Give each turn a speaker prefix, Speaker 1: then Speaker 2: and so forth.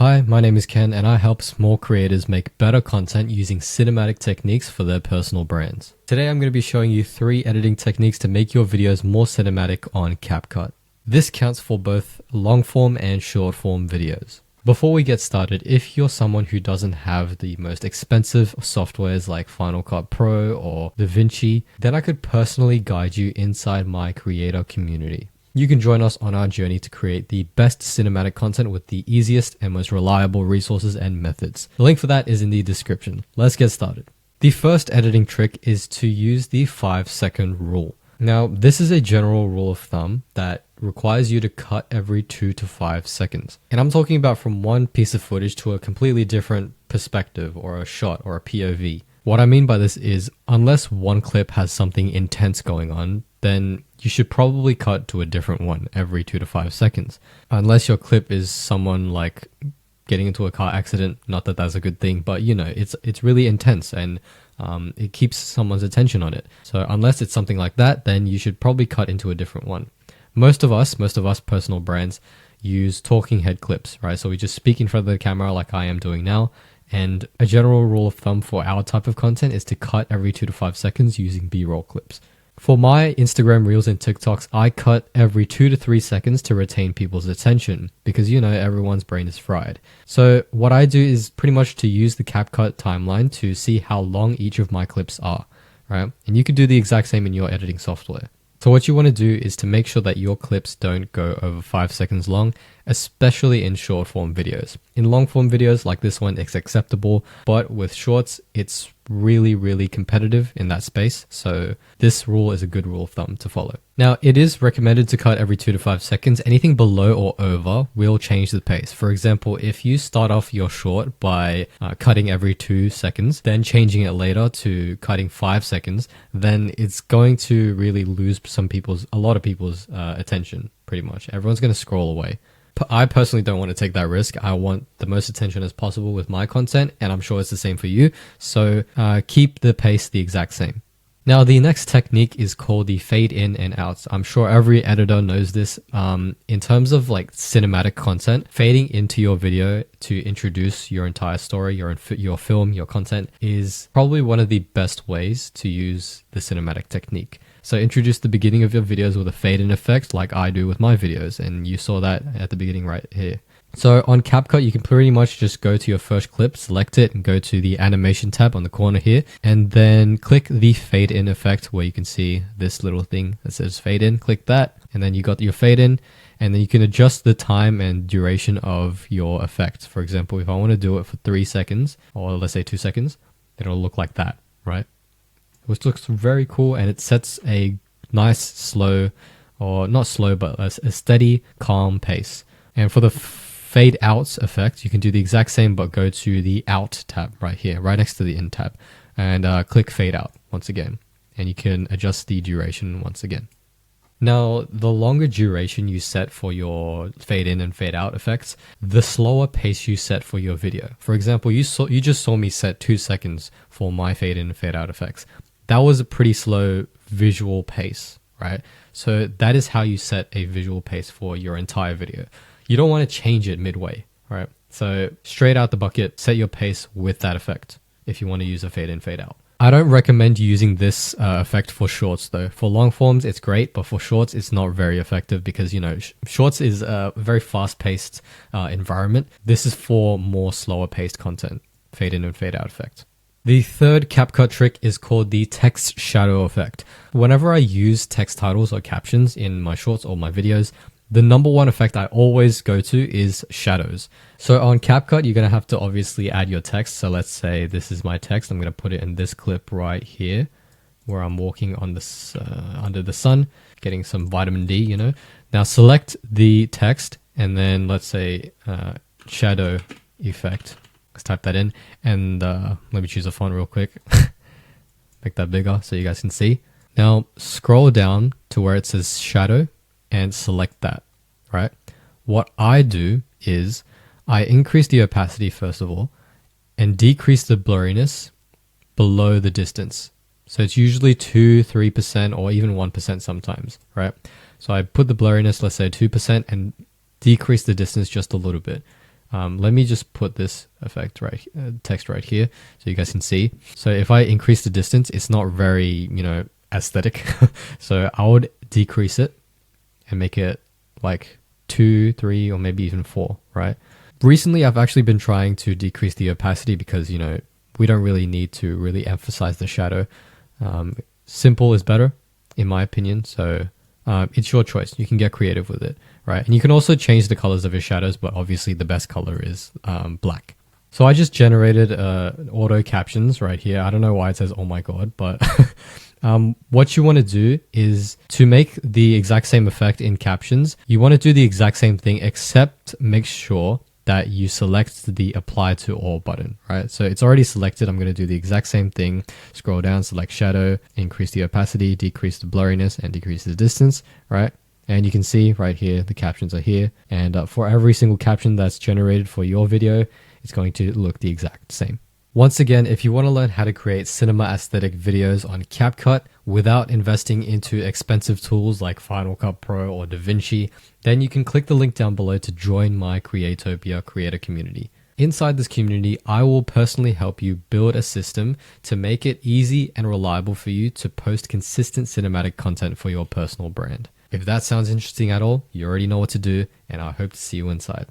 Speaker 1: Hi, my name is Ken and I help small creators make better content using cinematic techniques for their personal brands. Today I'm going to be showing you 3 editing techniques to make your videos more cinematic on CapCut. This counts for both long form and short form videos. Before we get started, if you're someone who doesn't have the most expensive softwares like Final Cut Pro or DaVinci, then I could personally guide you inside my creator community. You can join us on our journey to create the best cinematic content with the easiest and most reliable resources and methods. The link for that is in the description. Let's get started. The first editing trick is to use the 5-second rule. Now, this is a general rule of thumb that requires you to cut every 2 to 5 seconds. And I'm talking about from one piece of footage to a completely different perspective or a shot or a POV. What I mean by this is, unless one clip has something intense going on, then you should probably cut to a different one every 2 to 5 seconds. Unless your clip is someone like getting into a car accident, not that that's a good thing, but you know, it's really intense and it keeps someone's attention on it. So unless it's something like that, then you should probably cut into a different one. Most of us personal brands use talking head clips, right? So we just speak in front of the camera like I am doing now. And a general rule of thumb for our type of content is to cut every 2 to 5 seconds using B-roll clips. For my Instagram Reels and TikToks, I cut every 2 to 3 seconds to retain people's attention because, you know, everyone's brain is fried. So what I do is pretty much to use the CapCut timeline to see how long each of my clips are, right? And you can do the exact same in your editing software. So what you want to do is to make sure that your clips don't go over 5 seconds long, especially in short form videos. In long form videos like this one, it's acceptable, but with shorts, it's really competitive in that space. So this rule is a good rule of thumb to follow. Now, it is recommended to cut every 2 to 5 seconds. Anything below or over will change the pace. For example, if you start off your short by cutting every 2 seconds, then changing it later to cutting 5 seconds, then it's going to really lose a lot of people's attention, pretty much. Everyone's going to scroll away. I personally don't want to take that risk. I want the most attention as possible with my content, and I'm sure it's the same for you. So keep the pace the exact same. Now, the next technique is called the fade in and out. I'm sure every editor knows this. In terms of like cinematic content, fading into your video to introduce your entire story, your film, your content is probably one of the best ways to use the cinematic technique. So introduce the beginning of your videos with a fade-in effect like I do with my videos, and you saw that at the beginning right here. So on CapCut, you can pretty much just go to your first clip, select it, and go to the animation tab on the corner here, and then click the fade-in effect where you can see this little thing that says fade-in. Click that, and then you got your fade-in, and then you can adjust the time and duration of your effect. For example, if I want to do it for 3 seconds, or let's say 2 seconds, it'll look like that, right? Which looks very cool, and it sets a nice slow, or not slow, but a steady, calm pace. And for the fade out effect, you can do the exact same, but go to the out tab right here, right next to the in tab, and click fade out once again. And you can adjust the duration once again. Now, the longer duration you set for your fade in and fade out effects, the slower pace you set for your video. For example, you just saw me set 2 seconds for my fade in and fade out effects. That was a pretty slow visual pace, right? So that is how you set a visual pace for your entire video. You don't want to change it midway, right? So straight out the bucket, set your pace with that effect if you want to use a fade in, fade out. I don't recommend using this effect for shorts though. For long forms, it's great, but for shorts, it's not very effective because, you know, shorts is a very fast-paced environment. This is for more slower-paced content, fade in and fade out effect. The third CapCut trick is called the text shadow effect. Whenever I use text titles or captions in my shorts or my videos, the number one effect I always go to is shadows. So on CapCut, you're going to have to obviously add your text. So let's say this is my text. I'm going to put it in this clip right here where I'm walking on this under the sun, getting some vitamin D, you know. Now select the text and then let's say shadow effect. Let's type that in, and let me choose a font real quick. Make that bigger so you guys can see. Now scroll down to where it says shadow and select that, right? What I do is I increase the opacity first of all and decrease the blurriness below the distance. So it's usually 2-3% or even 1% sometimes, right? So I put the blurriness, let's say 2%, and decrease the distance just a little bit. Let me just put this effect text right here so you guys can see. So if I increase the distance, it's not very, aesthetic. So I would decrease it and make it like 2, 3, or maybe even 4, right? Recently, I've actually been trying to decrease the opacity because, we don't really need to really emphasize the shadow. Simple is better, in my opinion. So it's your choice. You can get creative with it, right? And you can also change the colors of your shadows, but obviously the best color is black. So I just generated auto captions right here. I don't know why it says, oh my God, but what you want to do is to make the exact same effect in captions. You want to do the exact same thing, except make sure that you select the apply to all button, right? So it's already selected. I'm going to do the exact same thing. Scroll down, select shadow, increase the opacity, decrease the blurriness, and decrease the distance, right? And you can see right here, the captions are here. And for every single caption that's generated for your video, it's going to look the exact same. Once again, if you want to learn how to create cinema aesthetic videos on CapCut without investing into expensive tools like Final Cut Pro or DaVinci, then you can click the link down below to join my Creatopia creator community. Inside this community, I will personally help you build a system to make it easy and reliable for you to post consistent cinematic content for your personal brand. If that sounds interesting at all, you already know what to do, and I hope to see you inside.